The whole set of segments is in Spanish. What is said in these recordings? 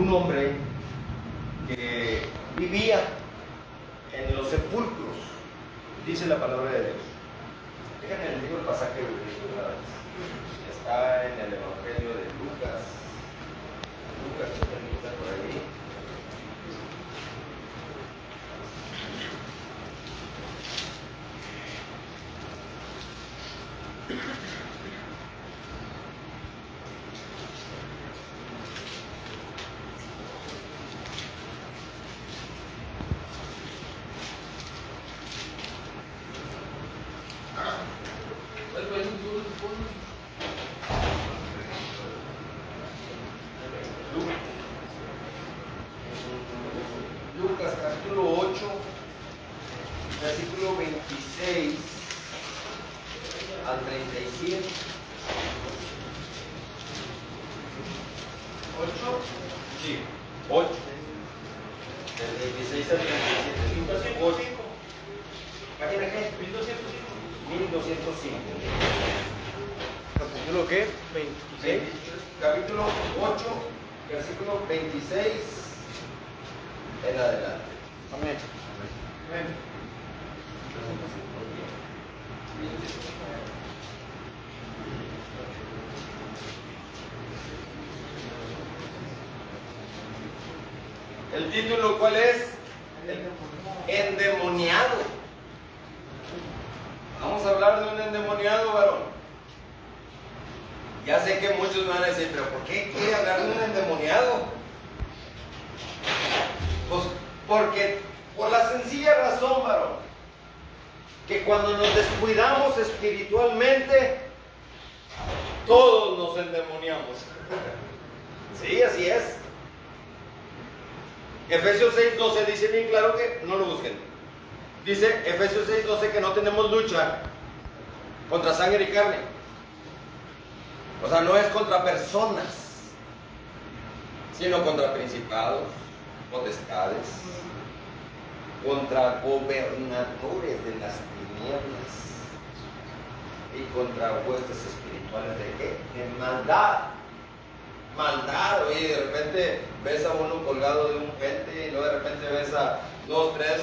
un hombre que vivía en los sepulcros, dice la palabra de Dios. Déjenme les digo el pasaje bíblico una vez. Está en el Evangelio de Lucas. Lucas está por ahí. Lucas capítulo 8, versículo 26 al 37. 8, sí, 8, del 26 al 37. Lucas 8. ¿Página qué? 1205. ¿Capítulo qué? 26. Capítulo 8, versículo 26 en adelante. Amén. Amén. ¿El título cuál es? Endemoniado. Vamos a hablar de un endemoniado, varón. Ya sé que muchos me van a decir, pero ¿por qué quiere hablar de un endemoniado? Pues porque, por la sencilla razón, varón, que cuando nos descuidamos espiritualmente, todos nos endemoniamos. Sí, así es. Efesios 6:12 dice bien claro que, no lo busquen, dice Efesios 6:12 que no tenemos lucha contra sangre y carne. O sea, no es contra personas, sino contra principados, potestades, contra gobernadores de las tinieblas y contra huestes espirituales de ¿qué? De maldad. Maldad, oye, de repente ves a uno colgado de un puente y luego de repente ves a 2, 3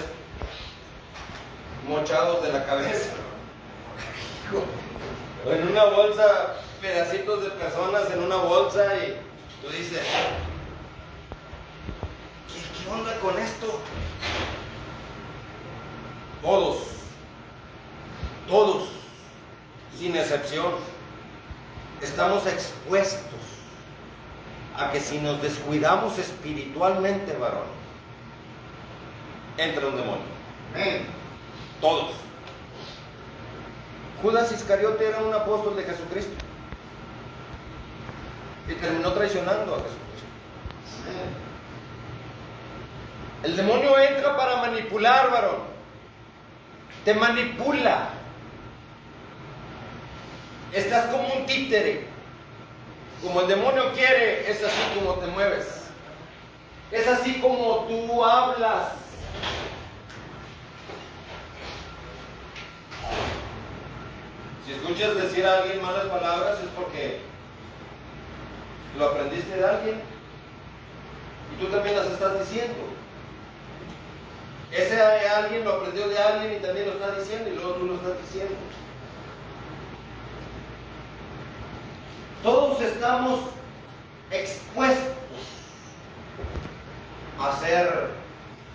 mochados de la cabeza. O en una bolsa, pedacitos de personas en una bolsa y tú dices, ¿qué onda con esto? Todos, sin excepción, estamos expuestos a que si nos descuidamos espiritualmente, varón, entra un demonio. Todos. Judas Iscariote era un apóstol de Jesucristo y terminó traicionando a Jesucristo. El demonio entra para manipular, varón. Te manipula. Estás como un títere. Como el demonio quiere, es así como te mueves. Es así como tú hablas. Si escuchas decir a alguien malas palabras es porque lo aprendiste de alguien y tú también las estás diciendo. Ese alguien lo aprendió de alguien y también lo está diciendo y luego tú lo estás diciendo. Todos estamos expuestos a ser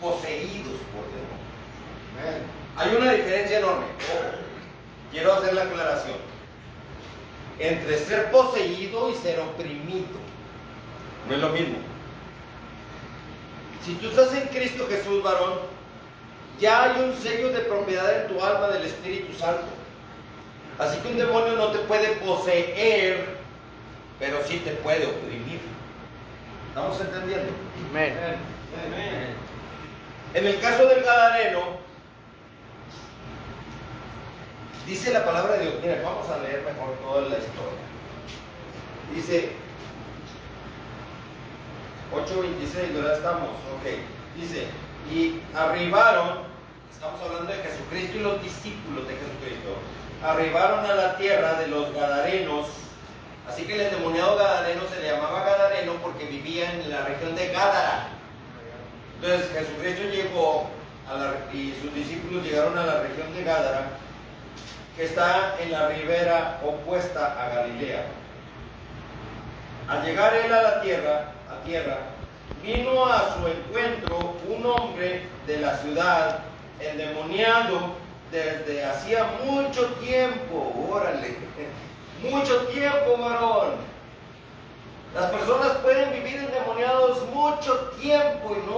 poseídos por demonios. Hay una diferencia enorme. Quiero hacer la aclaración entre ser poseído y ser oprimido. No es lo mismo. Si tú estás en Cristo Jesús, varón, ya hay un sello de propiedad en tu alma del Espíritu Santo. Así que un demonio no te puede poseer, pero sí te puede oprimir. ¿Estamos entendiendo? Amén. En el caso del Gadareno, dice la palabra de Dios. Mira, vamos a leer mejor toda la historia. Dice 8:26, ¿verdad? Estamos, ok. Dice, y arribaron, estamos hablando de Jesucristo y los discípulos de Jesucristo, arribaron a la tierra de los Gadarenos. Así que el endemoniado gadareno se le llamaba Gadareno porque vivía vivían en la región de Gádara. Entonces Jesucristo llegó y sus discípulos llegaron a la región de Gádara, que está en la ribera opuesta a Galilea. Al llegar él a la tierra, vino a su encuentro un hombre de la ciudad, endemoniado desde hacía mucho tiempo. Órale, mucho tiempo, varón. Las personas pueden vivir endemoniados mucho tiempo y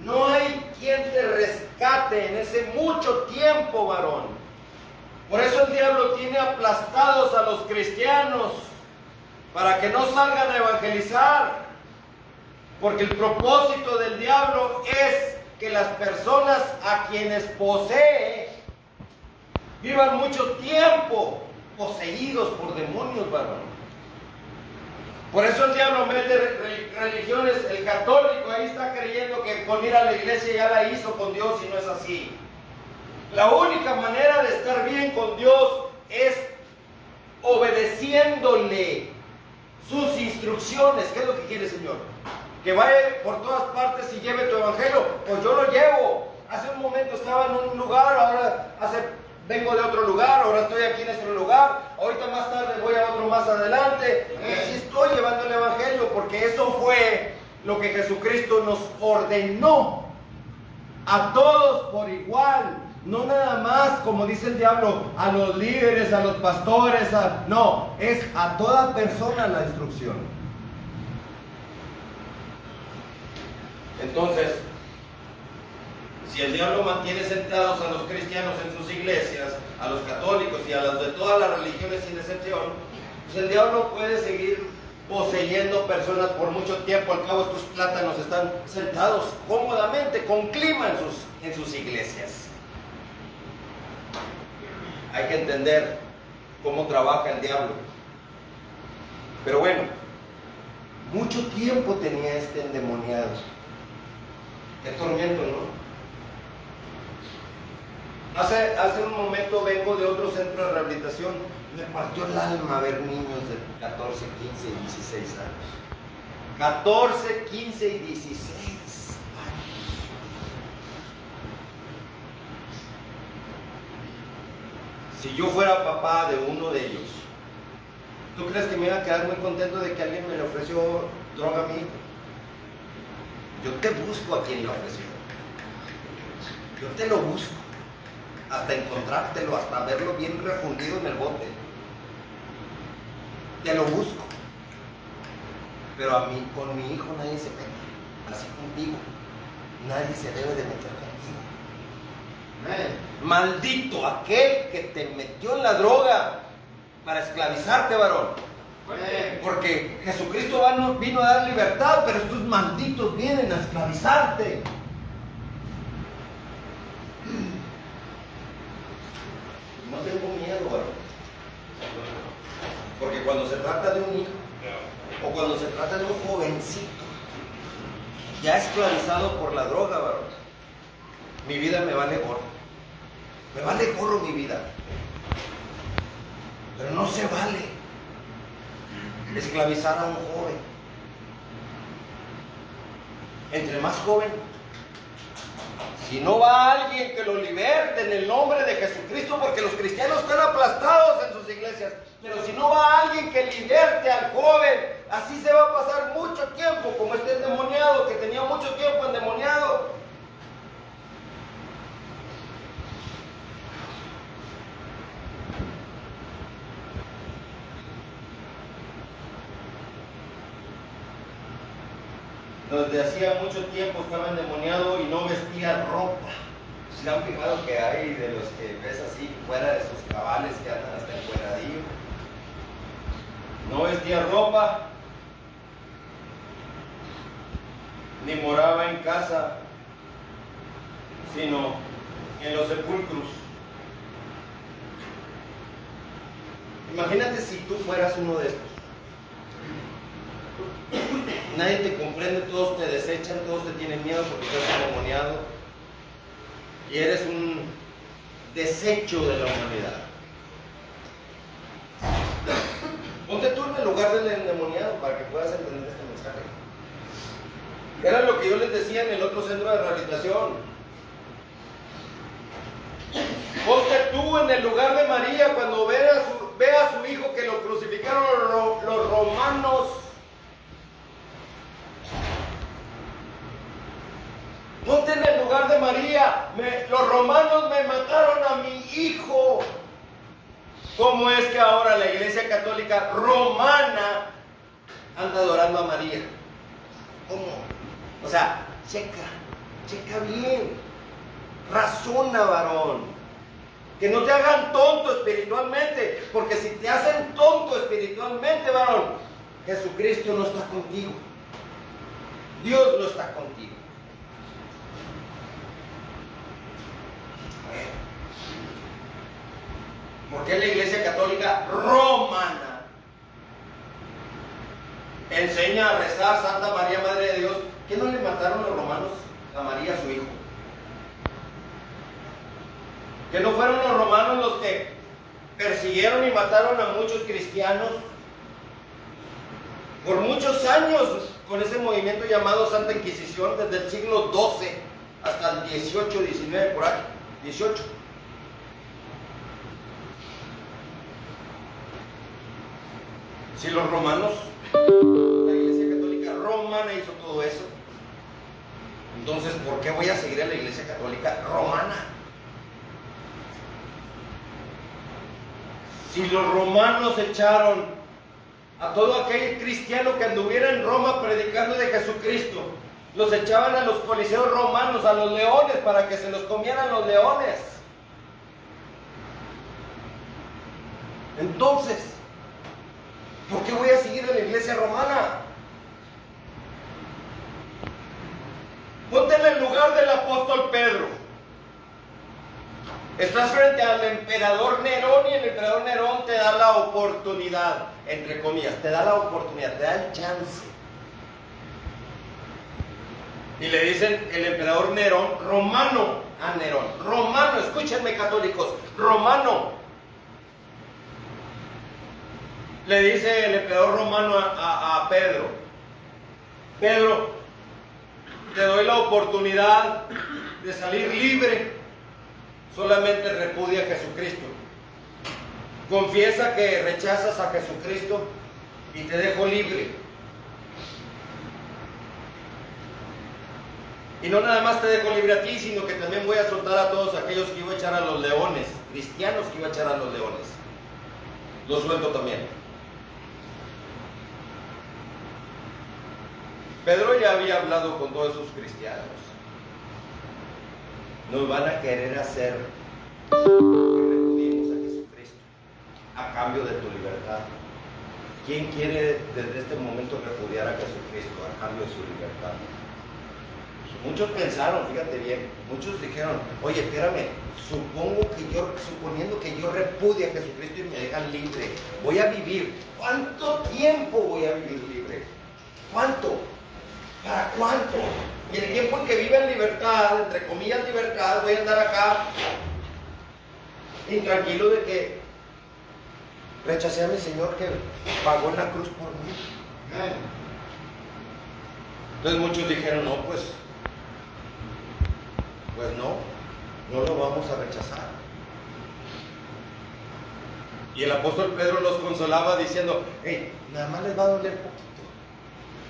no hay quien te rescate en ese mucho tiempo, varón. Por eso el diablo tiene aplastados a los cristianos para que no salgan a evangelizar, porque el propósito del diablo es que las personas a quienes posee vivan mucho tiempo poseídos por demonios, varón. Por eso el diablo mete religiones. El católico ahí está creyendo que con ir a la iglesia ya la hizo con Dios, y no es así. La única manera de estar bien con Dios es obedeciéndole sus instrucciones. ¿Qué es lo que quiere el Señor? Que vaya por todas partes y lleve tu evangelio. Pues yo lo llevo. Hace un momento estaba en un lugar, ahora vengo de otro lugar, ahora estoy aquí en este lugar, ahorita más tarde voy a otro más adelante, y así estoy llevando el evangelio, porque eso fue lo que Jesucristo nos ordenó a todos por igual. No nada más, como dice el diablo, a los líderes, a los pastores, no, es a toda persona la instrucción. Entonces, si el diablo mantiene sentados a los cristianos en sus iglesias, a los católicos y a los de todas las religiones sin excepción, pues el diablo puede seguir poseyendo personas por mucho tiempo. Al cabo, estos plátanos están sentados cómodamente, con clima en sus iglesias. Hay que entender cómo trabaja el diablo. Pero bueno, mucho tiempo tenía este endemoniado. Qué tormento, ¿no? Hace un momento vengo de otro centro de rehabilitación. Me partió el alma ver niños de 14, 15 y 16 años. 14, 15 y 16 años. Si yo fuera papá de uno de ellos, ¿tú crees que me iba a quedar muy contento de que alguien me le ofreció droga a mi hijo? Yo te busco a quien le ofreció. Yo te lo busco. Hasta encontrártelo, hasta verlo bien refundido en el bote. Te lo busco. Pero a mí, con mi hijo nadie se mete. Así contigo. Nadie se debe de meter contigo. Maldito aquel que te metió en la droga para esclavizarte, varón. Porque Jesucristo vino a dar libertad, pero estos malditos vienen a esclavizarte. No tengo miedo, varón. Porque cuando se trata de un hijo, o cuando se trata de un jovencito ya esclavizado por la droga, varón, mi vida me vale gorro. Me vale gorro mi vida. Pero no se vale esclavizar a un joven. Entre más joven, si no va alguien que lo liberte en el nombre de Jesucristo, porque los cristianos están aplastados en sus iglesias, pero si no va alguien que liberte al joven, así se va a pasar mucho tiempo, como este endemoniado que tenía mucho tiempo endemoniado. Donde hacía mucho tiempo estaba endemoniado y no vestía ropa. ¿Se han fijado que hay de los que ves así fuera de sus cabales, que andan hasta encueradillo? No vestía ropa, ni moraba en casa, sino en los sepulcros. Imagínate si tú fueras uno de estos. Nadie te comprende, todos te desechan, todos te tienen miedo porque estás endemoniado y eres un desecho de la humanidad. Ponte tú en el lugar lugar del endemoniado para que puedas entender este mensaje. Era lo que yo les decía en el otro centro de rehabilitación. Ponte tú en el lugar de María cuando ve a su hijo que lo crucificaron los romanos. Ponte en el lugar de María. Los romanos me mataron a mi hijo. ¿Cómo es que ahora la Iglesia Católica Romana anda adorando a María? ¿Cómo? O sea, checa bien. Razona, varón. Que no te hagan tonto espiritualmente, porque si te hacen tonto espiritualmente, varón, Jesucristo no está contigo. Dios no está contigo. ¿Por qué la Iglesia Católica Romana enseña a rezar Santa María, Madre de Dios? ¿Qué no le mataron los romanos a María, su hijo? ¿Que no fueron los romanos los que persiguieron y mataron a muchos cristianos? Por muchos años, con ese movimiento llamado Santa Inquisición, desde el siglo XII hasta el 18, 19, por ahí, 18. Si los romanos, la Iglesia Católica Romana hizo todo eso, entonces, ¿por qué voy a seguir a la Iglesia Católica Romana? Si los romanos echaron a todo aquel cristiano que anduviera en Roma predicando de Jesucristo, los echaban a los coliseos romanos, a los leones, para que se los comieran los leones. Entonces, ¿por qué voy a seguir a la Iglesia Romana? Ponte en el lugar del apóstol Pedro. Estás frente al emperador Nerón y el emperador Nerón te da la oportunidad, entre comillas, te da la oportunidad, te da el chance. Y le dicen el emperador Nerón, romano, a Nerón, romano, escúchenme católicos, romano. Le dice el emperador romano a Pedro, Pedro, te doy la oportunidad de salir libre. Solamente repudia a Jesucristo. Confiesa que rechazas a Jesucristo y te dejo libre. Y no nada más te dejo libre a ti, sino que también voy a soltar a todos aquellos que iba a echar a los leones, cristianos que iba a echar a los leones. Los suelto también. Pedro ya había hablado con todos esos cristianos. Nos van a querer hacer que repudiemos a Jesucristo a cambio de tu libertad. ¿Quién quiere desde este momento repudiar a Jesucristo a cambio de su libertad? Muchos pensaron, fíjate bien, muchos dijeron, oye, espérame, suponiendo que yo repudie a Jesucristo y me dejan libre, voy a vivir, ¿cuánto tiempo voy a vivir libre? ¿Cuánto? ¿Para cuánto? Y el tiempo en que viva en libertad, entre comillas libertad, voy a andar acá intranquilo de que rechacé a mi Señor que pagó en la cruz por mí. Entonces muchos dijeron, no, pues no lo vamos a rechazar. Y el apóstol Pedro los consolaba diciendo, hey, nada más les va a doler poquito.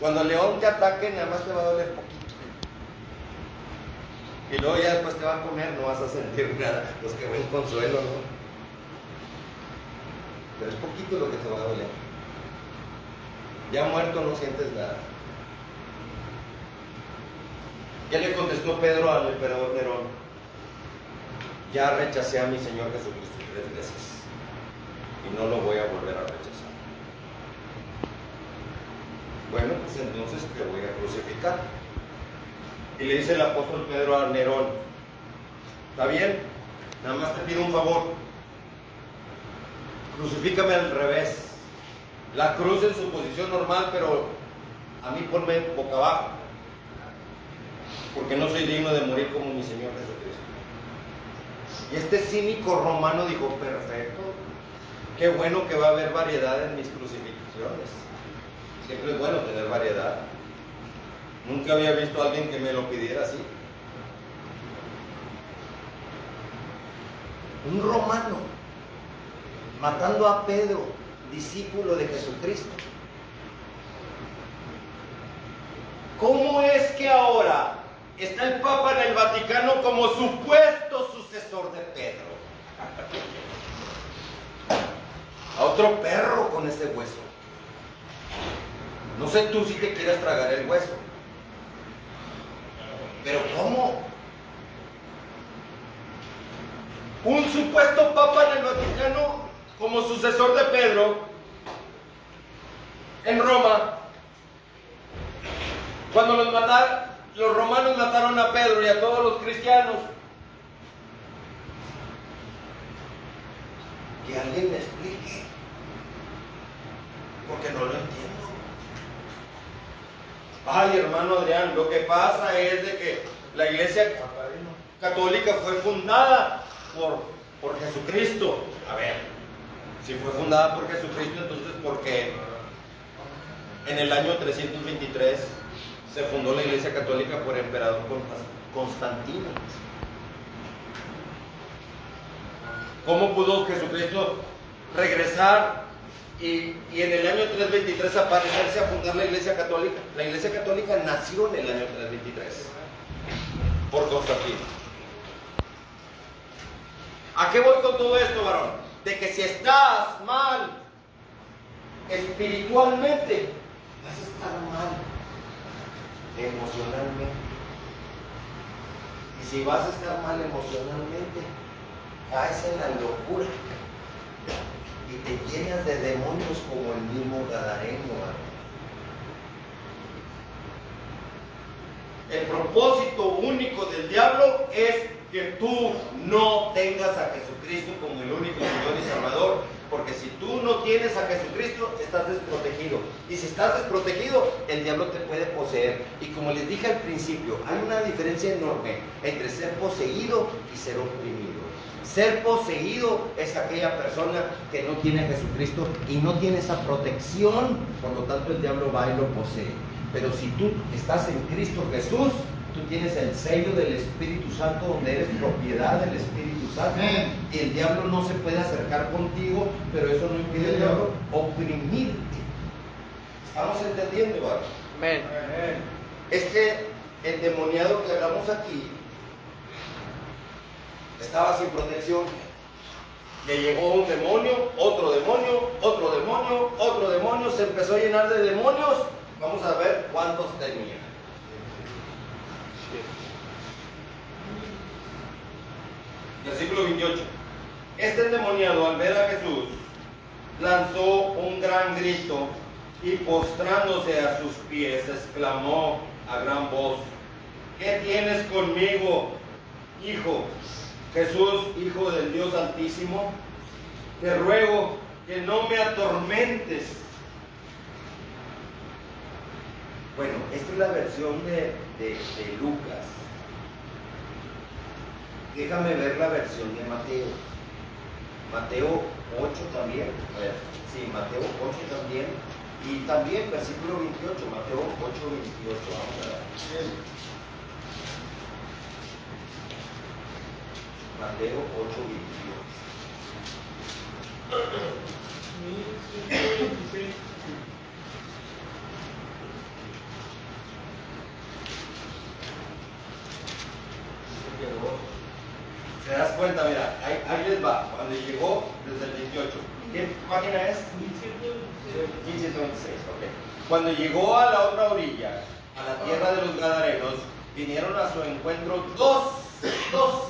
Cuando el león te ataque, nada más te va a doler poquito. Y luego ya después te va a comer, no vas a sentir nada. Pues qué buen consuelo, ¿no? Pero es poquito lo que te va a doler. Ya muerto no sientes nada. Ya le contestó Pedro al emperador Nerón, ya rechacé a mi Señor Jesucristo 3 veces y no lo voy a volver a rechazar. Bueno, pues entonces te voy a crucificar. Y le dice el apóstol Pedro a Nerón, ¿está bien? Nada más te pido un favor, crucifícame al revés, la cruz en su posición normal, pero a mí ponme boca abajo, porque no soy digno de morir como mi Señor Jesucristo. Y este cínico romano dijo, perfecto, qué bueno que va a haber variedad en mis crucifijos. opciones. Siempre es bueno tener variedad. Nunca había visto a alguien que me lo pidiera así. Un romano matando a Pedro, discípulo de Jesucristo. ¿Cómo es que ahora está el Papa en el Vaticano como supuesto sucesor de Pedro? A otro perro con ese hueso. No sé tú si te quieras tragar el hueso. Pero ¿cómo? Un supuesto Papa en el Vaticano como sucesor de Pedro en Roma. Cuando los romanos mataron a Pedro y a todos los cristianos. Que alguien me explique, porque no lo entiendo. Ay, hermano Adrián, lo que pasa es de que la Iglesia Católica fue fundada por Jesucristo. A ver, si fue fundada por Jesucristo, entonces ¿por qué en el año 323 se fundó la Iglesia Católica por el emperador Constantino? ¿Cómo pudo Jesucristo regresar y en el año 323 aparecerse a fundar la Iglesia Católica? La Iglesia Católica nació en el año 323 por Constantino. ¿A qué voy con todo esto, varón? De que si estás mal espiritualmente, vas a estar mal emocionalmente. Y si vas a estar mal emocionalmente, caes en la locura y te llenas de demonios como el mismo Gadareno. El propósito único del diablo es que tú no tengas a Jesucristo como el único Señor y Salvador, porque si tú no tienes a Jesucristo, estás desprotegido, y si estás desprotegido, el diablo te puede poseer. Y como les dije al principio, hay una diferencia enorme entre ser poseído y ser oprimido. Ser poseído es aquella persona que no tiene a Jesucristo y no tiene esa protección, por lo tanto el diablo va y lo posee. Pero si tú estás en Cristo Jesús, tú tienes el sello del Espíritu Santo, donde eres propiedad del Espíritu Santo, y el diablo no se puede acercar contigo, pero eso no impide al diablo oprimirte. ¿Estamos entendiendo, hermano? Amén. Este endemoniado que hablamos aquí estaba sin protección. Le llegó un demonio, otro demonio, otro demonio, otro demonio, se empezó a llenar de demonios. Vamos a ver cuántos tenía. Versículo 28. Este endemoniado, al ver a Jesús, lanzó un gran grito y postrándose a sus pies, exclamó a gran voz: ¿qué tienes conmigo, hijo? Jesús, Hijo del Dios Altísimo, te ruego que no me atormentes. Bueno, esta es la versión de Lucas. Déjame ver la versión de Mateo. Mateo 8 también. A ver, sí, Mateo 8 también. Y también versículo 28, Mateo 8, 28. Vamos a ver. Mateo 8, 28. ¿Te das cuenta? Mira, ahí les va. Cuando llegó desde el 28. ¿Qué página es? 1526, ok. Cuando llegó a la otra orilla, a la tierra de los Gadarenos, vinieron a su encuentro dos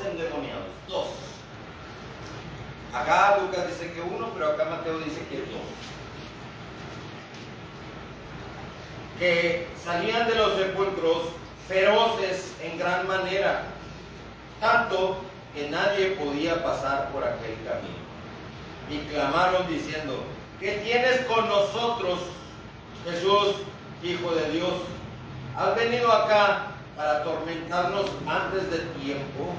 endemoniados. Dos. Acá Lucas dice que uno, pero acá Mateo dice que dos. Que salían de los sepulcros feroces en gran manera, tanto que nadie podía pasar por aquel camino. Y clamaron diciendo: ¿qué tienes con nosotros, Jesús, Hijo de Dios? ¿Has venido acá para atormentarnos antes de tiempo?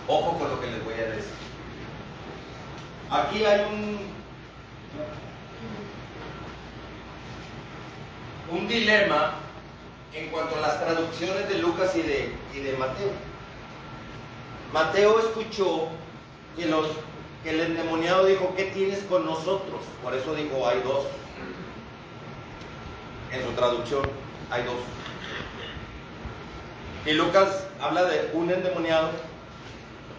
Ojo con lo que les voy a decir. Aquí hay un dilema en cuanto a las traducciones de Lucas y de Mateo. Mateo escuchó que el endemoniado dijo: ¿qué tienes con nosotros? Por eso dijo: hay dos. En su traducción hay dos. Y Lucas habla de un endemoniado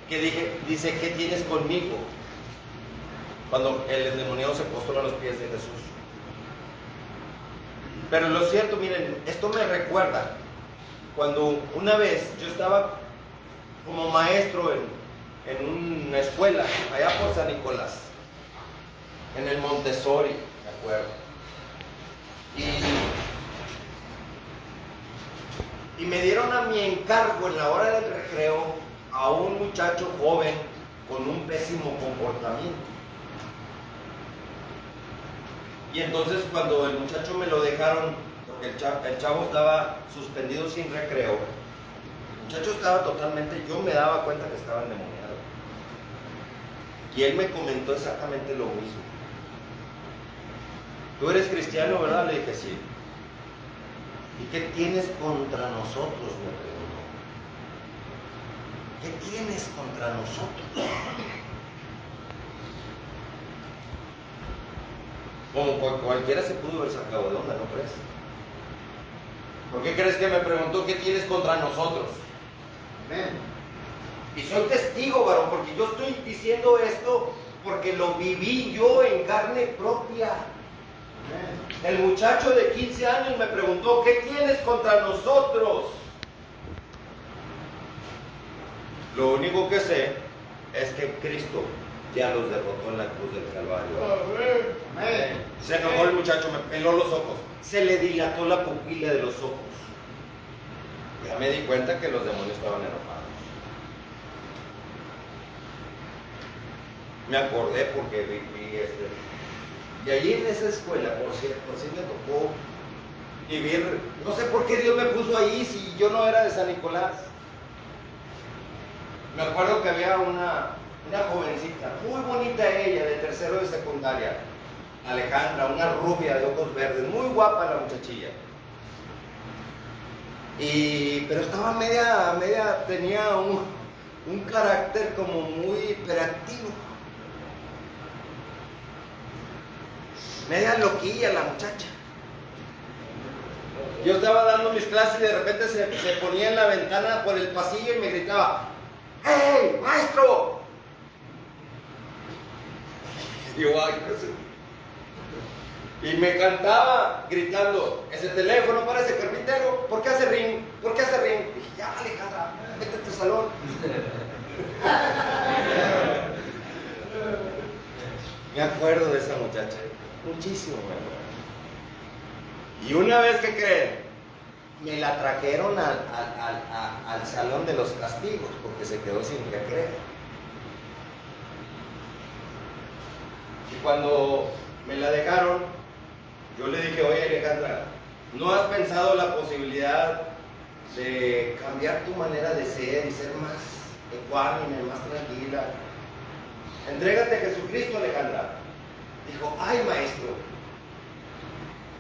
que dice: ¿qué tienes conmigo? Cuando el endemoniado se postró a los pies de Jesús. Pero lo cierto, miren, esto me recuerda cuando una vez yo estaba como maestro en una escuela allá por San Nicolás, en el Montessori, me acuerdo. Y me dieron a mi encargo en la hora del recreo a un muchacho joven con un pésimo comportamiento. Y entonces cuando el muchacho me lo dejaron, porque el chavo estaba suspendido sin recreo, el muchacho estaba totalmente, yo me daba cuenta que estaba endemoniado. Y él me comentó exactamente lo mismo. ¿Tú eres cristiano, verdad? Le dije: sí. ¿Y qué tienes contra nosotros?, me preguntó. ¿Qué tienes contra nosotros? Como cualquiera se pudo haber sacado de onda, ¿no crees? ¿Por qué crees que me preguntó qué tienes contra nosotros? Amén. Y soy testigo, varón, porque yo estoy diciendo esto porque lo viví yo en carne propia. Amén. El muchacho de 15 años me preguntó: ¿qué tienes contra nosotros? Lo único que sé es que Cristo ya los derrotó en la cruz del Calvario. Amén. Se enojó el muchacho, me peló los ojos, se le dilató la pupila de los ojos. Ya me di cuenta que los demonios estaban enojados. Me acordé porque vi y allí en esa escuela, por si me tocó vivir, no sé por qué Dios me puso ahí si yo no era de San Nicolás. Me acuerdo que había una jovencita, muy bonita ella, de tercero de secundaria, Alejandra, una rubia de ojos verdes, muy guapa la muchachilla. Pero estaba media tenía un carácter como muy hiperactivo. Media loquilla la muchacha. Yo estaba dando mis clases y de repente se ponía en la ventana por el pasillo y me gritaba: ¡hey, maestro! Y yo, ay, y me cantaba gritando: ese teléfono para ese carpintero, ¿por qué hace ring? ¿Por qué hace ring? Y dije: ya, Alejandra, vete a tu salón. Me acuerdo de esa muchacha, muchísimo me acuerdo. Y una vez, que creen, me la trajeron al salón de los castigos porque se quedó sin recreo. Y cuando me la dejaron, yo le dije: oye, Alejandra, ¿no has pensado la posibilidad de cambiar tu manera de ser y ser más ecuánime, más tranquila? Entrégate a Jesucristo, Alejandra. Dijo: ay, maestro,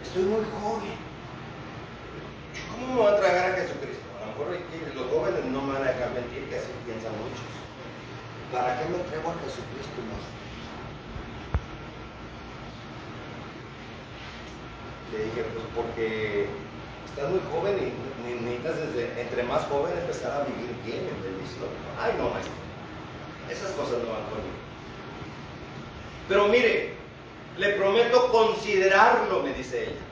estoy muy joven. ¿Cómo me voy a entregar a Jesucristo? A lo mejor los jóvenes no me van a dejar mentir, que así piensan muchos. ¿Para qué me entrego a Jesucristo, maestro? Le dije: pues porque estás muy joven y necesitas entre más joven empezar a vivir bien en bendición. Ay, no, maestro, esas cosas no van conmigo. Pero mire, le prometo considerarlo, me dice ella.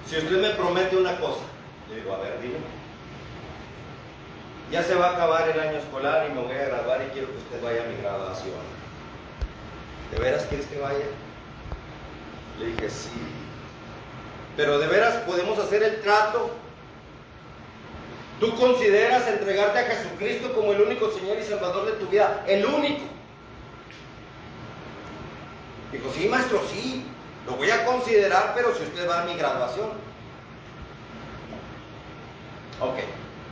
Si usted me promete una cosa, le digo: a ver, dime. Ya se va a acabar el año escolar y me voy a graduar y quiero que usted vaya a mi graduación. ¿De veras quieres que vaya? Le dije: sí. Pero ¿de veras podemos hacer el trato? ¿Tú consideras entregarte a Jesucristo como el único Señor y Salvador de tu vida? El único. Dijo: sí, maestro, sí, lo voy a considerar, pero si usted va a mi graduación. Ok,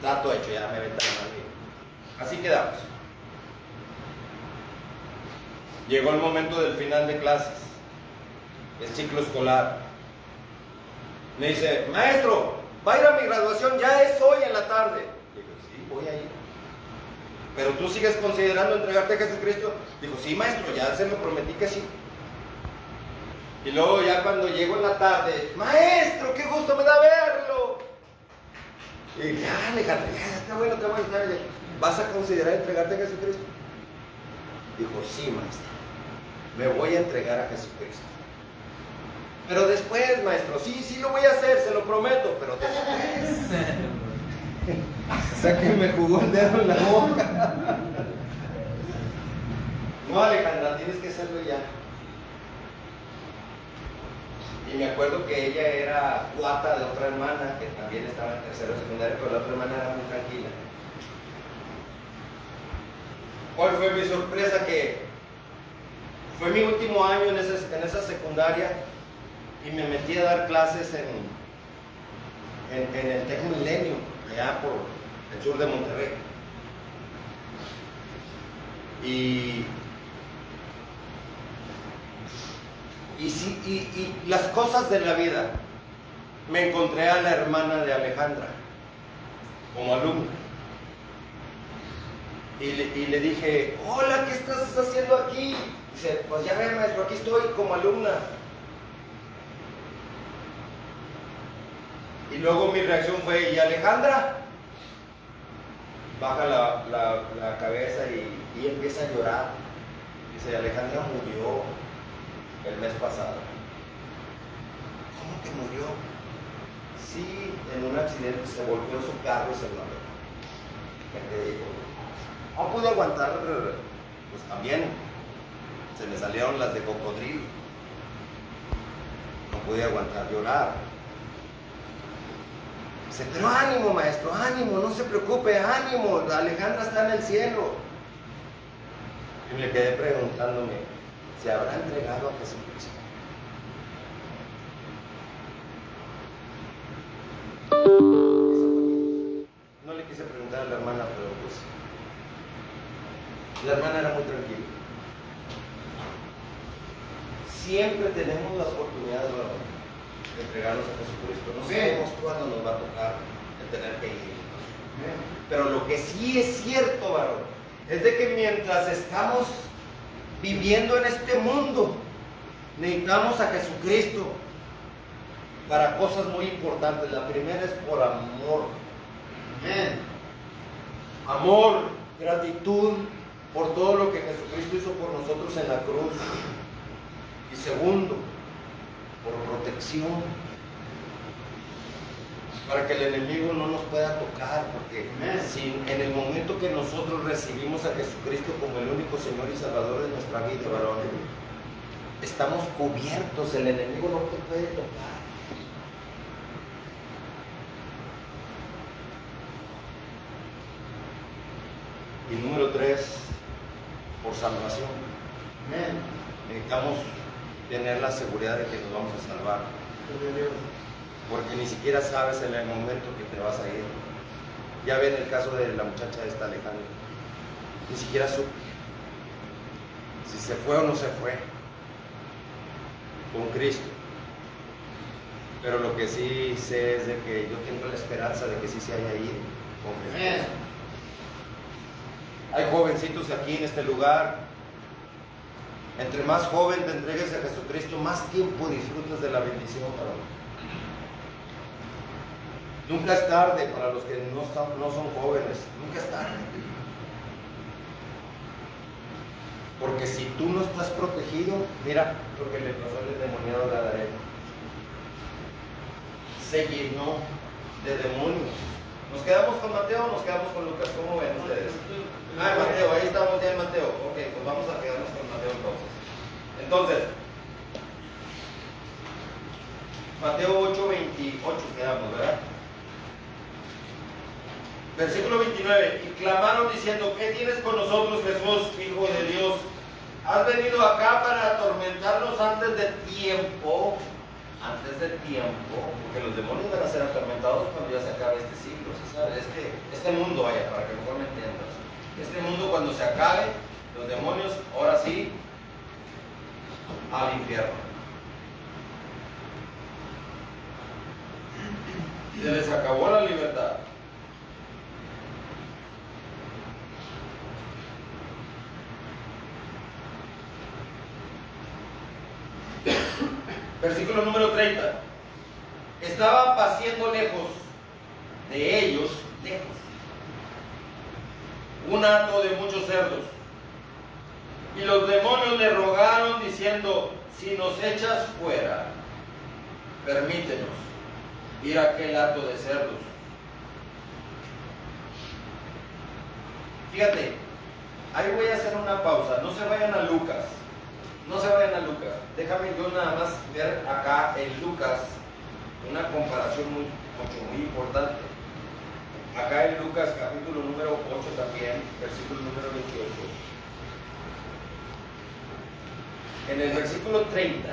trato hecho, ya me ventaron a mí. Así quedamos. Llegó el momento del final de clases. es ciclo escolar. Me dice, maestro, ¿va a ir a mi graduación? Ya es hoy en la tarde. Digo, sí, voy a ir. ¿Pero tú sigues considerando entregarte a Jesucristo? Dijo, sí, maestro, ya se me prometí que sí. Y luego ya cuando llego en la tarde, maestro, qué gusto me da verlo. Y ya, Alejandro, ya está bueno, está bueno, está bien. ¿Vas a considerar entregarte a Jesucristo? Dijo, sí, maestro, me voy a entregar a Jesucristo. Pero después, maestro, sí lo voy a hacer, se lo prometo, pero después. O sea que me jugó el dedo en la boca. No, Alejandra, tienes que hacerlo ya. Y me acuerdo que ella era cuata de otra hermana que también estaba en tercero de secundaria, pero la otra hermana era muy tranquila. ¿Cuál fue mi sorpresa? Que fue mi último año en esa secundaria y me metí a dar clases en el Tec Milenio, allá por el sur de Monterrey. Y las cosas de la vida, me encontré a la hermana de Alejandra como alumna. Y le dije, hola, ¿qué estás haciendo aquí? Dice, pues ya ve, maestro, aquí estoy como alumna. Y luego mi reacción fue, ¿y Alejandra? Baja la cabeza y empieza a llorar. Dice, Alejandra murió el mes pasado. ¿Cómo que murió? Sí, en un accidente se volvió su carro y se lo arregló. Me dijo, no pude aguantar, pues también se me salieron las de cocodrilo. No pude aguantar llorar. Dice, pero ánimo, maestro, ánimo, no se preocupe, ánimo, Alejandra está en el cielo. Y me quedé preguntándome, ¿se habrá entregado a Jesucristo? No le quise preguntar a la hermana, pero pues la hermana era muy tranquila. Siempre tenemos la oportunidad de entregarnos a Jesucristo. No sabemos cuándo nos va a tocar el tener que ir. Pero lo que sí es cierto, varón, es de que mientras estamos viviendo en este mundo, necesitamos a Jesucristo para cosas muy importantes. La primera es por amor. Amor, gratitud por todo lo que Jesucristo hizo por nosotros en la cruz. Y segundo, por protección, para que el enemigo no nos pueda tocar, porque si en el momento que nosotros recibimos a Jesucristo como el único Señor y Salvador de nuestra vida, varones, estamos cubiertos, el enemigo no te puede tocar. Y número 3, por salvación. Necesitamos tener la seguridad de que nos vamos a salvar, porque ni siquiera sabes en el momento que te vas a ir. Ya ven el caso de la muchacha esta, Alejandra, ni siquiera supe si se fue o no se fue con Cristo, pero lo que sí sé es de que yo tengo la esperanza de que sí se haya ido con Cristo. Hay jovencitos aquí en este lugar. Entre más joven te entregues a Jesucristo, más tiempo disfrutas de la bendición, varón. Nunca es tarde para los que no son jóvenes. Nunca es tarde. Porque si tú no estás protegido, mira lo que le pasó al endemoniado Gadareno. Se llenó de demonios. ¿Nos quedamos con Mateo o nos quedamos con Lucas? ¿Cómo ven ustedes? Mateo, ahí estamos ya en Mateo. Ok, pues vamos a quedarnos con Mateo entonces. Mateo 8:28 quedamos, ¿verdad? Versículo 29. Y clamaron diciendo, ¿qué tienes con nosotros, Jesús, Hijo de Dios? ¿Has venido acá para atormentarnos antes de tiempo? Antes de tiempo, porque los demonios van a ser atormentados cuando ya se acabe este siglo, ¿sí sabes? Este mundo, vaya, para que mejor me entiendas. Este mundo cuando se acabe, los demonios, ahora sí, al infierno. Se les acabó la libertad. Versículo número 30. Estaba paciendo lejos de ellos, un hato de muchos cerdos. Y los demonios le rogaron diciendo: si nos echas fuera, permítenos ir a aquel hato de cerdos. Fíjate, ahí voy a hacer una pausa. No se vayan a Lucas. No se vayan a Lucas. Déjame yo nada más ver acá en Lucas una comparación muy importante. Acá en Lucas capítulo número 8 también, versículo número 28. En el versículo 30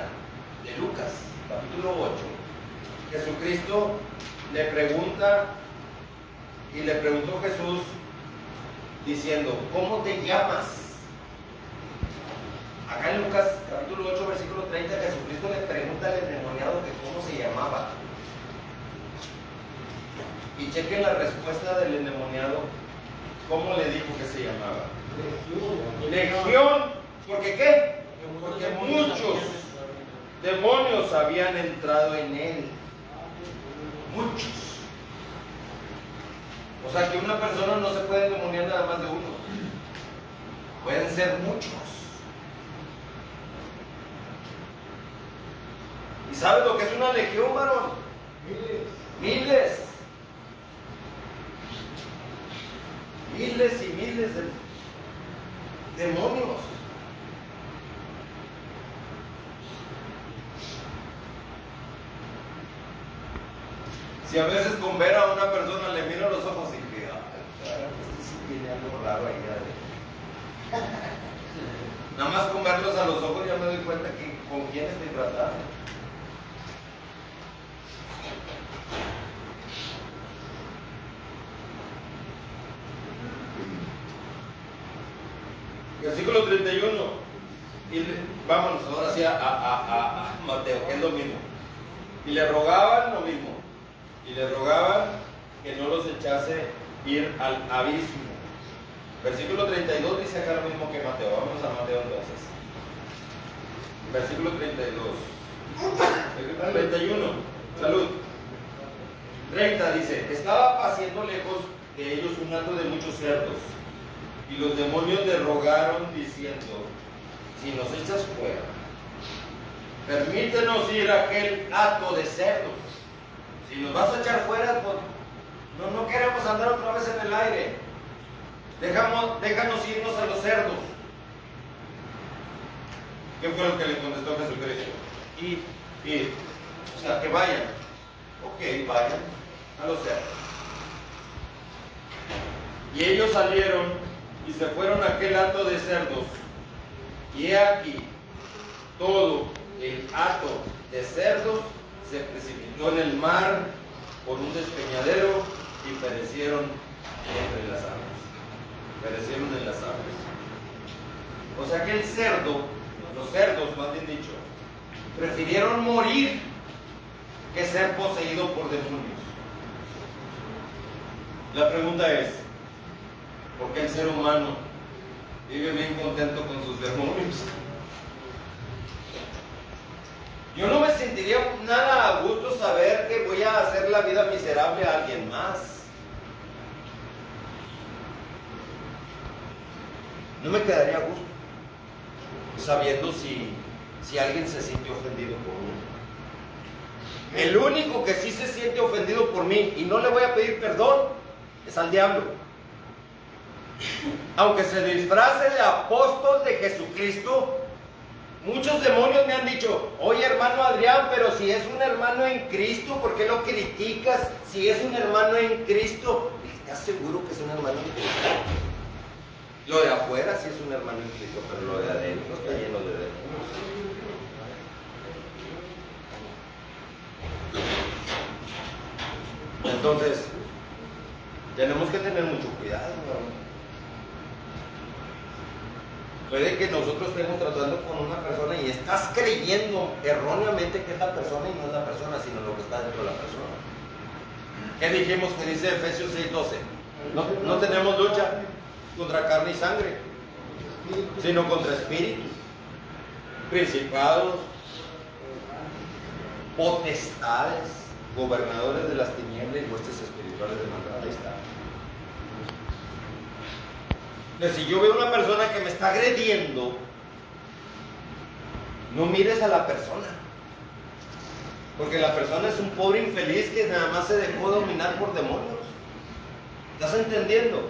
de Lucas capítulo 8, Jesucristo le pregunta, y le preguntó Jesús diciendo: ¿cómo te llamas? Acá en Lucas capítulo 8 versículo 30, Jesucristo le pregunta al endemoniado que cómo se llamaba. Y chequen la respuesta del endemoniado. ¿Cómo le dijo que se llamaba? Legión. ¿Por qué qué? Porque muchos demonios habían entrado en él. Muchos. O sea que una persona no se puede endemoniar nada más de uno. Pueden ser muchos. ¿Y sabes lo que es una legión, varón? Miles. Miles y miles de demonios. Si a veces con ver a una persona le miro los ojos y que sí tiene algo raro ahí. Nada más con verlos a los ojos ya me doy cuenta que con quién estoy tratando. Versículo 31. Vámonos ahora sí a Mateo, que es lo mismo. Y le rogaban lo mismo. Y le rogaban que no los echase ir al abismo. Versículo 32 dice acá lo mismo que Mateo. Vamos a Mateo entonces. Versículo 32. Versículo 31. Salud. 30 dice: estaba paciendo lejos de ellos un hato de muchos cerdos. Y los demonios le rogaron diciendo: si nos echas fuera, permítenos ir a aquel hato de cerdos. Si nos vas a echar fuera, pues no queremos andar otra vez en el aire. Déjanos irnos a los cerdos. ¿Qué fue lo que le contestó Jesucristo? Ir. O sea, que vayan. Ok, vayan a los cerdos. Y ellos salieron y se fueron a aquel hato de cerdos. Y he aquí, todo el hato de cerdos se precipitó en el mar por un despeñadero y perecieron entre las aguas. Perecieron en las aguas. O sea que el cerdo, los cerdos más bien dicho, prefirieron morir que ser poseído por demonios. La pregunta es: ¿por qué el ser humano vive bien contento con sus demonios? Yo no me sentiría nada a gusto saber que voy a hacer la vida miserable a alguien más. No me quedaría a gusto sabiendo si alguien se siente ofendido por mí. El único que sí se siente ofendido por mí y no le voy a pedir perdón es al diablo. Aunque se disfrace de apóstol de Jesucristo, muchos demonios me han dicho: oye, hermano Adrián, pero si es un hermano en Cristo, ¿por qué lo criticas? Si es un hermano en Cristo. ¿Estás seguro que es un hermano en Cristo? Lo de afuera sí es un hermano en Cristo, pero lo de adentro está lleno de demonios. Entonces, tenemos que tener mucho cuidado, ¿no? Puede que nosotros estemos tratando con una persona y estás creyendo erróneamente que es la persona y no es la persona, sino lo que está dentro de la persona. ¿Qué dijimos que dice Efesios 6:12? No tenemos lucha contra carne y sangre, sino contra espíritus, principados, potestades, gobernadores de las tinieblas y huestes espirituales de maldad. Ahí está. Entonces, si yo veo una persona que me está agrediendo, no mires a la persona, porque la persona es un pobre infeliz que nada más se dejó dominar por demonios. ¿Estás entendiendo?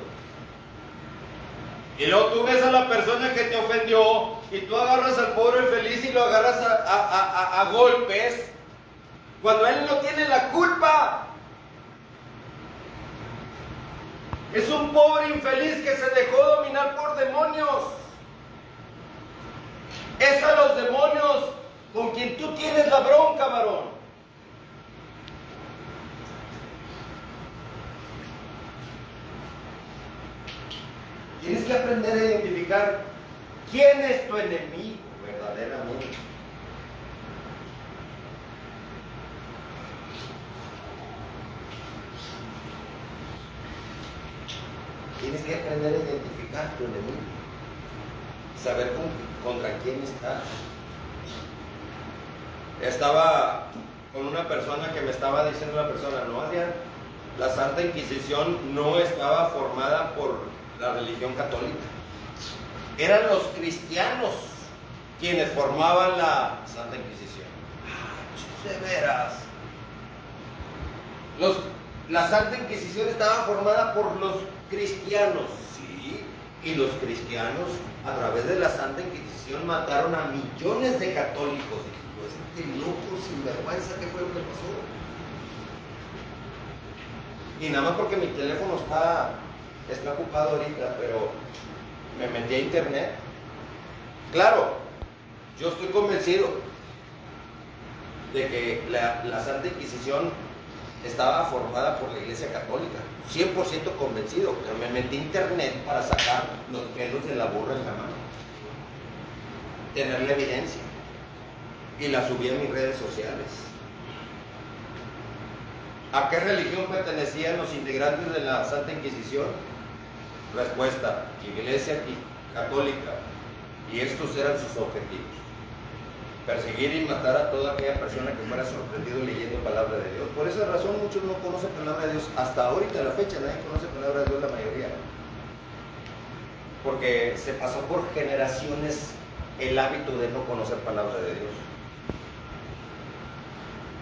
Y luego tú ves a la persona que te ofendió y tú agarras al pobre infeliz y lo agarras a golpes, cuando él no tiene la culpa. Es un pobre infeliz que se dejó dominar por demonios. Es a los demonios con quien tú tienes la bronca, varón. Tienes que aprender a identificar quién es tu enemigo verdaderamente. Tienes que aprender a identificar tu enemigo, saber contra quién estás. Estaba con una persona que me estaba diciendo una persona, no, Adrián, la Santa Inquisición no estaba formada por la religión católica. Eran los cristianos quienes formaban la Santa Inquisición. De veras. La Santa Inquisición estaba formada por los cristianos, sí, y los cristianos a través de la Santa Inquisición mataron a millones de católicos. Y este loco sinvergüenza, ¿qué fue lo que pasó? Y nada más porque mi teléfono está ocupado ahorita, pero me metí a internet. Claro, yo estoy convencido de que la Santa Inquisición estaba formada por la Iglesia Católica, 100% convencido, pero me metí a internet para sacar los pelos de la burra en la mano, tener la evidencia, y la subí a mis redes sociales. ¿A qué religión pertenecían los integrantes de la Santa Inquisición? Respuesta: Iglesia Católica. Y estos eran sus objetivos: perseguir y matar a toda aquella persona que fuera sorprendido leyendo palabra de Dios. Por esa razón muchos no conocen palabra de Dios. Hasta ahorita, a la fecha, nadie conoce palabra de Dios, la mayoría. Porque se pasó por generaciones el hábito de no conocer palabra de Dios.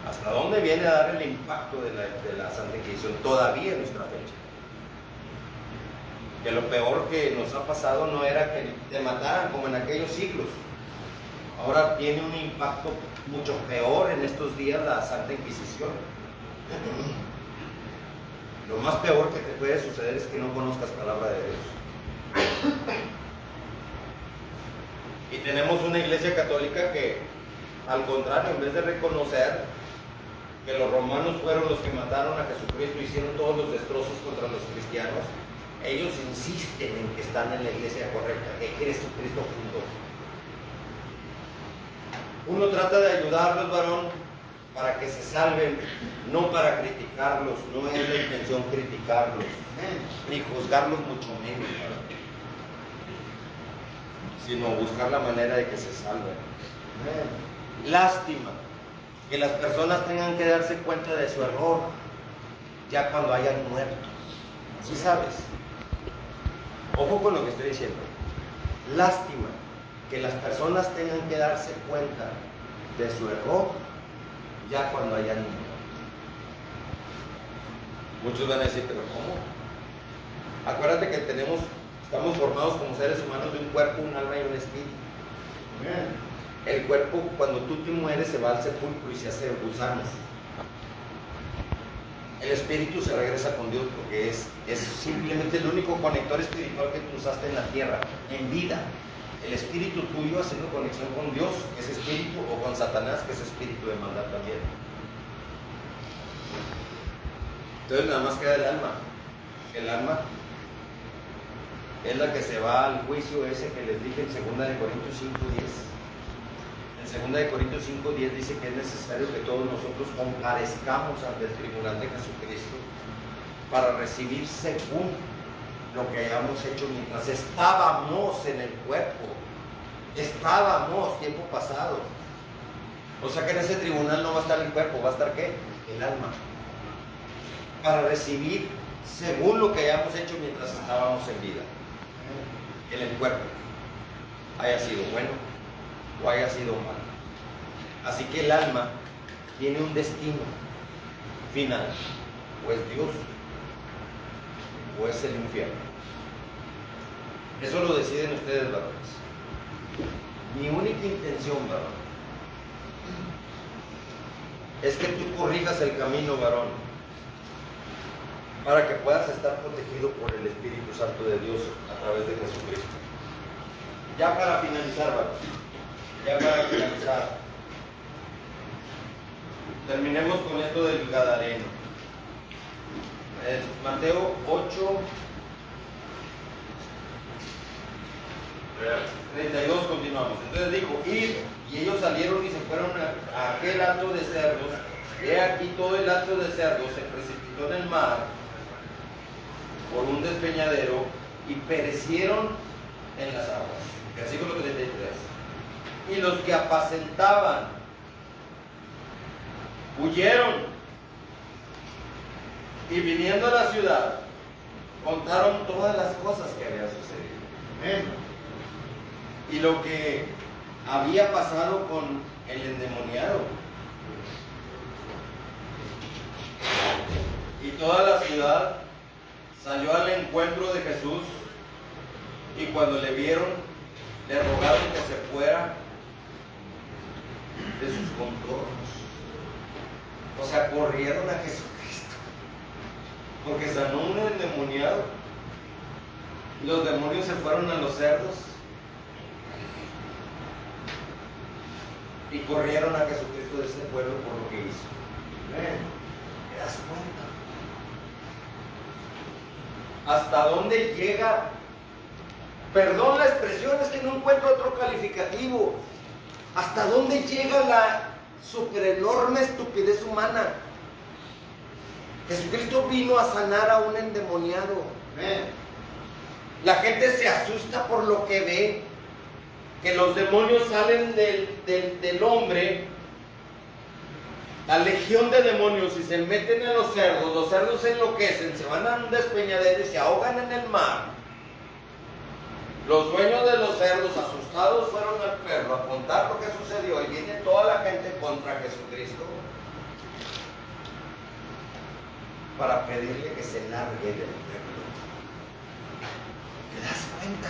¿Hasta dónde viene a dar el impacto de la Santa Inquisición todavía en nuestra fecha? Que lo peor que nos ha pasado no era que te mataran como en aquellos siglos. Ahora tiene un impacto mucho peor en estos días la Santa Inquisición. Lo más peor que te puede suceder es que no conozcas palabra de Dios. Y tenemos una Iglesia Católica que, al contrario, en vez de reconocer que los romanos fueron los que mataron a Jesucristo y hicieron todos los destrozos contra los cristianos, ellos insisten en que están en la iglesia correcta, que Jesucristo fundó. Uno trata de ayudarlos, varón, para que se salven, no para criticarlos. No es la intención criticarlos, ni juzgarlos mucho menos, varón, sino buscar la manera de que se salven. Lástima que las personas tengan que darse cuenta de su error ya cuando hayan muerto. ¿Sí sabes? Ojo con lo que estoy diciendo. Lástima que las personas tengan que darse cuenta de su error ya cuando hayan muerto. Muchos van a decir, pero ¿cómo? Acuérdate que estamos formados como seres humanos de un cuerpo, un alma y un espíritu. El cuerpo, cuando tú te mueres, se va al sepulcro y se hace gusanos. El espíritu se regresa con Dios porque es simplemente el único conector espiritual que tú usaste en la tierra, en vida. El espíritu tuyo haciendo conexión con Dios, que es espíritu, o con Satanás, que es espíritu de maldad también. Entonces nada más queda el alma. El alma es la que se va al juicio ese que les dije en 2 Corintios 5:10. En En 2 Corintios 5:10 dice que es necesario que todos nosotros comparezcamos ante el tribunal de Jesucristo para recibir según lo que hayamos hecho mientras estábamos en el cuerpo. Estábamos, tiempo pasado. O sea que en ese tribunal no va a estar el cuerpo, va a estar ¿qué? El alma. Para recibir según lo que hayamos hecho mientras estábamos en vida. En el cuerpo. Haya sido bueno o haya sido malo. Así que el alma tiene un destino final. O es Dios o es el infierno. Eso lo deciden ustedes, varones. Mi única intención, varón, es que tú corrijas el camino, varón, para que puedas estar protegido por el Espíritu Santo de Dios a través de Jesucristo. Ya para finalizar, varón, ya para finalizar, terminemos con esto del Gadareno. Mateo 8, 32 continuamos. Entonces dijo, id, y ellos salieron y se fueron a aquel hato de cerdos. He aquí todo el hato de cerdos se precipitó en el mar por un despeñadero y perecieron en las aguas. Versículo 33. Y los que apacentaban huyeron y viniendo a la ciudad contaron todas las cosas que habían sucedido. Y lo que había pasado con el endemoniado. Y toda la ciudad salió al encuentro de Jesús y cuando le vieron le rogaron que se fuera de sus contornos. O sea, corrieron a Jesucristo porque sanó un endemoniado. Los demonios se fueron a los cerdos y corrieron a Jesucristo de ese pueblo por lo que hizo. ¿Te das cuenta? ¿Hasta dónde llega? Perdón la expresión, es que no encuentro otro calificativo. ¿Hasta dónde llega la super enorme estupidez humana? Jesucristo vino a sanar a un endemoniado. La gente se asusta por lo que ve, que los demonios salen del hombre, la legión de demonios, y se meten en los cerdos se enloquecen, se van a un despeñadero y se ahogan en el mar. Los dueños de los cerdos, asustados, fueron al perro a contar lo que sucedió y viene toda la gente contra Jesucristo para pedirle que se largue del pueblo. ¿Te das cuenta?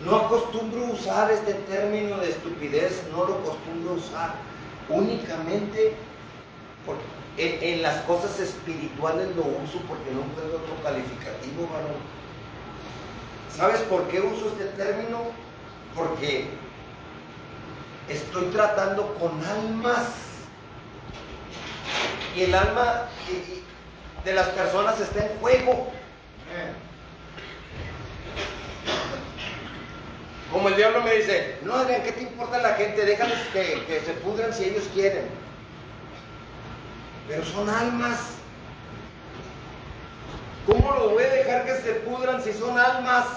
No acostumbro usar este término de estupidez, no lo acostumbro usar únicamente en las cosas espirituales lo uso porque no encuentro otro calificativo, varón. ¿Sabes por qué uso este término? Porque estoy tratando con almas y el alma de las personas está en juego. Como el diablo me dice, no, Adrián, ¿qué te importa la gente? Déjales que se pudran si ellos quieren. Pero son almas. ¿Cómo lo voy a dejar que se pudran si son almas?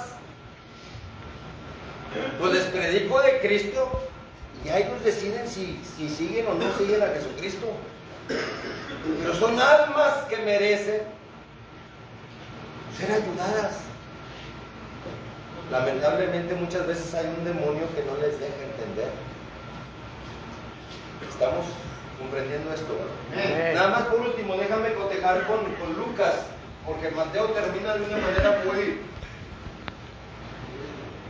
Pues les predico de Cristo y a ellos deciden si siguen o no siguen a Jesucristo. Pero son almas que merecen ser ayudadas. Lamentablemente muchas veces hay un demonio que no les deja entender. ¿Estamos comprendiendo esto? Nada más por último, déjame cotejar con Lucas, porque Mateo termina de una manera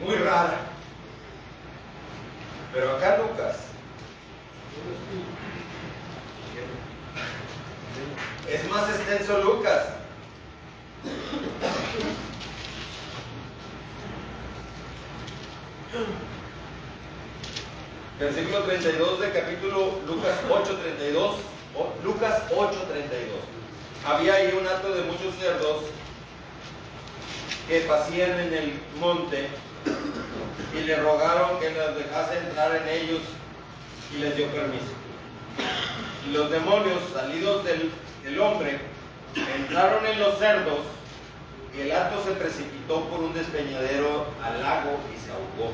muy rara. Pero acá Lucas es más extenso. Lucas versículo 32 de capítulo Lucas 8:32. Lucas 8:32. Había ahí un hato de muchos cerdos que pasían en el monte y le rogaron que los dejase entrar en ellos y les dio permiso. Y los demonios salidos del hombre entraron en los cerdos y el hato se precipitó por un despeñadero al lago y se ahogó.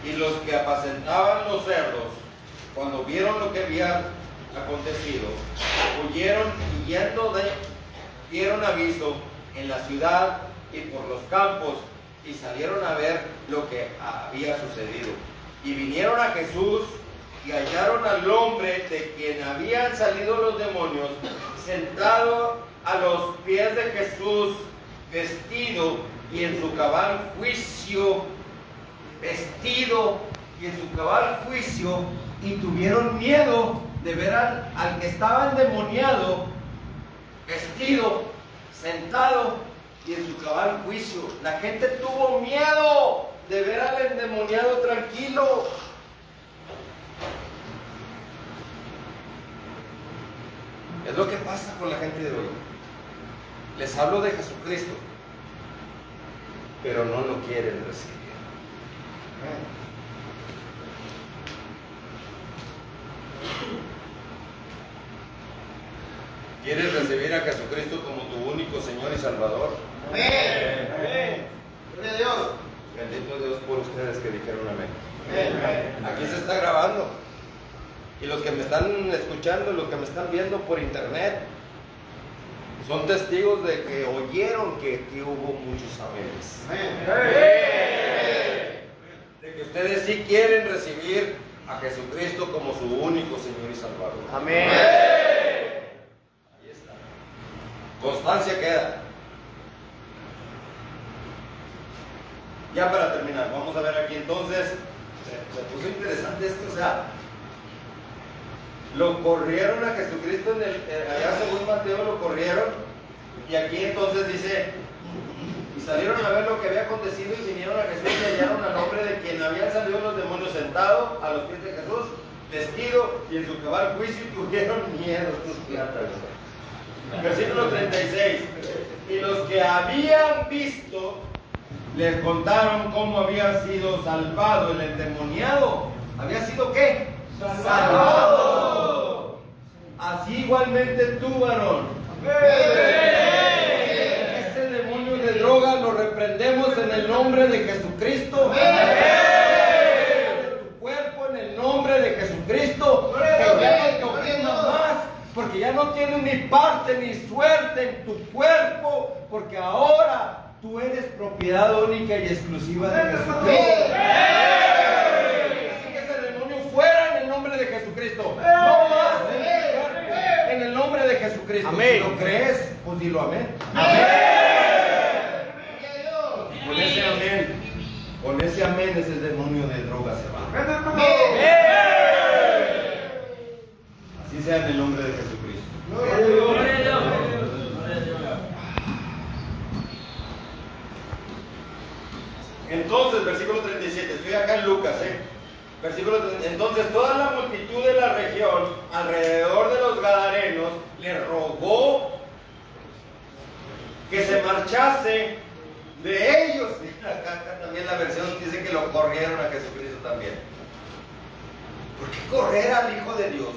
Y los que apacentaban los cerdos, cuando vieron lo que había acontecido, huyeron y yendo dieron aviso en la ciudad y por los campos y salieron a ver lo que había sucedido. Y vinieron a Jesús y hallaron al hombre de quien habían salido los demonios, sentado a los pies de Jesús, vestido y en su cabal juicio, y tuvieron miedo de ver al que estaba endemoniado, vestido, sentado y en su cabal juicio. La gente tuvo miedo de ver al endemoniado tranquilo. Es lo que pasa con la gente de hoy. Les hablo de Jesucristo, pero no lo quieren recibir. ¿Quieres recibir a Jesucristo como tu único Señor y Salvador? Amén. Amén. Gloria a Dios. Bendito Dios por ustedes que dijeron amén. Amén. Aquí se está grabando. Y los que me están escuchando, los que me están viendo por internet, son testigos de que oyeron que aquí hubo muchos amenes. Amén. De que ustedes sí quieren recibir a Jesucristo como su único Señor y Salvador. Amén. Ahí está. Constancia queda. Ya para terminar, vamos a ver aquí entonces. Se puso interesante esto, o sea, lo corrieron a Jesucristo allá según Mateo lo corrieron, y aquí entonces dice, y salieron a ver lo que había acontecido y vinieron a Jesús y hallaron al hombre de quien habían salido los demonios sentado a los pies de Jesús, vestido y en su cabal juicio, y tuvieron miedo estos plátanos. Versículo 36. Y los que habían visto les contaron cómo había sido salvado el endemoniado. ¿Había sido qué? Salvado. Así igualmente tú, varón. Ese demonio de droga lo reprendemos en el nombre de Jesucristo. De tu cuerpo en el nombre de Jesucristo. Que ya no te oprima más, porque ya no tienes ni parte ni suerte en tu cuerpo, porque ahora tú eres propiedad única y exclusiva de Jesucristo. Así que ese demonio fuera en el nombre de Jesucristo. No más en tu cuerpo, en el nombre de Jesucristo. Amén. Si lo crees, pues dilo amén. Con ese amén, ese demonio de droga se va. Así sea en el nombre de Jesucristo. Entonces, versículo 37, estoy acá en Lucas, Versículo 37, entonces toda la multitud de la región alrededor de los Gadarenos le rogó que se marchase de ellos. Acá también la versión dice que lo corrieron a Jesucristo también. ¿Por qué correr al Hijo de Dios?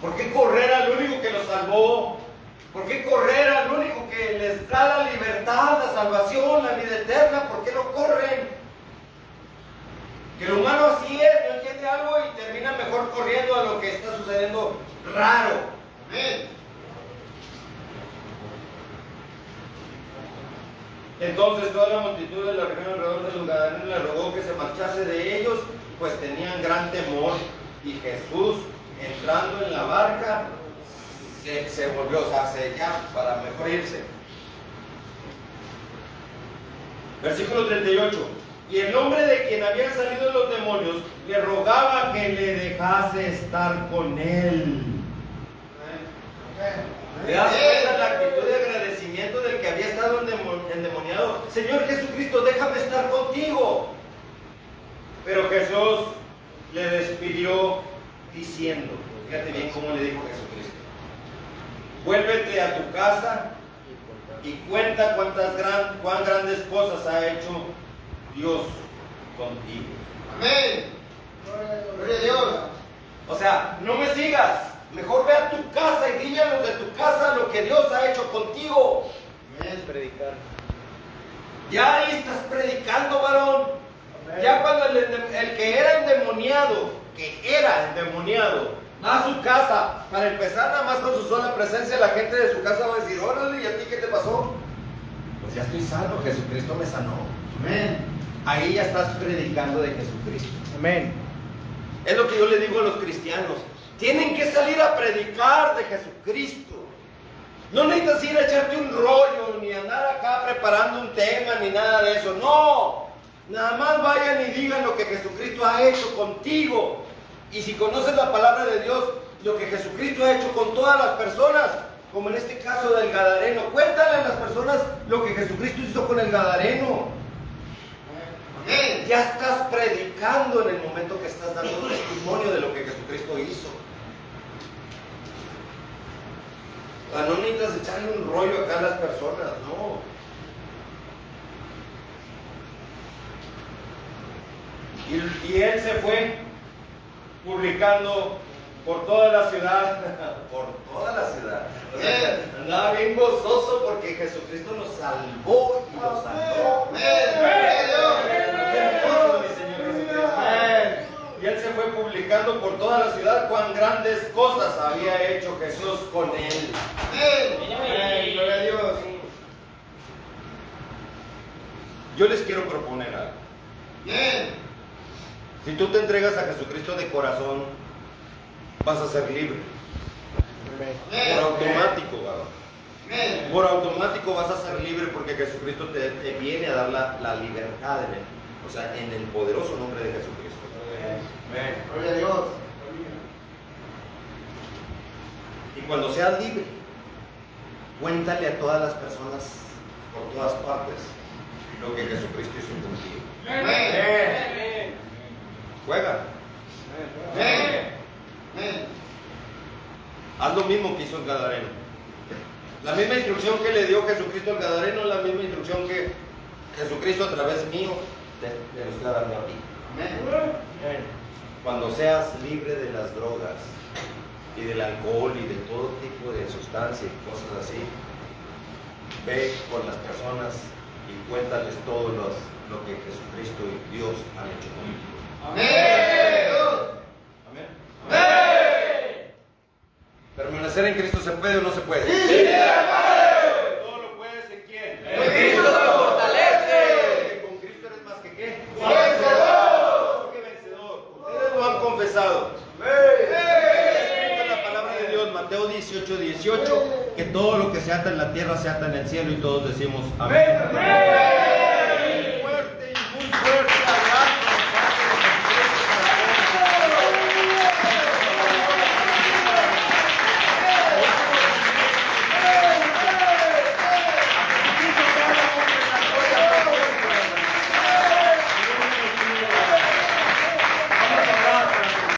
¿Por qué correr al único que los salvó? ¿Por qué correr al único que les da la libertad, la salvación, la vida eterna? ¿Por qué lo corren? Que el humano así es, no entiende algo y termina mejor corriendo a lo que está sucediendo raro. Amén. Entonces toda la multitud de la región alrededor de los Gadarenos le rogó que se marchase de ellos, pues tenían gran temor. Y Jesús, entrando en la barca, se volvió, o sea, ya para mejor irse. Versículo 38. Y el hombre de quien habían salido los demonios le rogaba que le dejase estar con él. ¿Te das cuenta la actitud de agradecimiento del que había estado endemoniado? Señor Jesucristo, déjame estar contigo. Pero Jesús le despidió diciendo, fíjate bien cómo le dijo Jesucristo: vuélvete a tu casa y cuenta cuán grandes cosas ha hecho Dios contigo. Amén. Gloria a Dios. O sea, no me sigas. Mejor ve a tu casa y dile a los de tu casa lo que Dios ha hecho contigo. Es predicar. Ya ahí estás predicando, varón. Ya cuando el que era endemoniado, va a su casa, para empezar nada más con su sola presencia, la gente de su casa va a decir, órale, ¿y a ti qué te pasó? Pues ya estoy sano, Jesucristo me sanó. Amén. Ahí ya estás predicando de Jesucristo. Amén. Es lo que yo le digo a los cristianos. Tienen que salir a predicar de Jesucristo. No necesitas ir a echarte un rollo, ni andar acá preparando un tema, ni nada de eso. No. Nada más vayan y digan lo que Jesucristo ha hecho contigo. Y si conoces la palabra de Dios, lo que Jesucristo ha hecho con todas las personas, como en este caso del Gadareno, cuéntale a las personas lo que Jesucristo hizo con el Gadareno. Amén. Ya estás predicando en el momento que estás dando testimonio de lo que Jesucristo hizo. O sea, no necesitas echarle un rollo acá a las personas, no. Y él se fue publicando por toda la ciudad, por toda la ciudad. O sea, andaba bien gozoso porque Jesucristo nos salvó y nos salvó. Amén. Gloria a Dios. Qué hermoso, mi Señor Jesucristo. Y él se fue publicando por toda la ciudad cuán grandes cosas había hecho Jesús con él. Amén. Gloria a Dios. Yo les quiero proponer algo. Bien. Si tú te entregas a Jesucristo de corazón, vas a ser libre. Amén. Por automático, varón. Amén. Por automático vas a ser libre porque Jesucristo te viene a dar la libertad en él. O sea, en el poderoso nombre de Jesucristo. Amén. Gloria a Dios. Y cuando seas libre, cuéntale a todas las personas por todas partes lo que Jesucristo hizo contigo. Amén. Juega. Amén. Amén. Haz lo mismo que hizo el Gadareno. La misma instrucción que le dio Jesucristo al Gadareno, la misma instrucción que Jesucristo a través mío te los está dando a ti. Amén. Cuando seas libre de las drogas y del alcohol y de todo tipo de sustancias y cosas así, ve con las personas y cuéntales todo lo que Jesucristo y Dios han hecho contigo. Amén. Amén. Amén. ¿Permanecer en Cristo se puede o no se puede? Sí, hermano. Todo lo puedes en quién. En Cristo se fortalece. Porque con Cristo eres más que qué. Vencedor. Más que vencedor. Ustedes lo han confesado. Amén. Escrito en la palabra de Dios, Mateo 18:18, que todo lo que se ata en la tierra se ata en el cielo y todos decimos amén. Amén.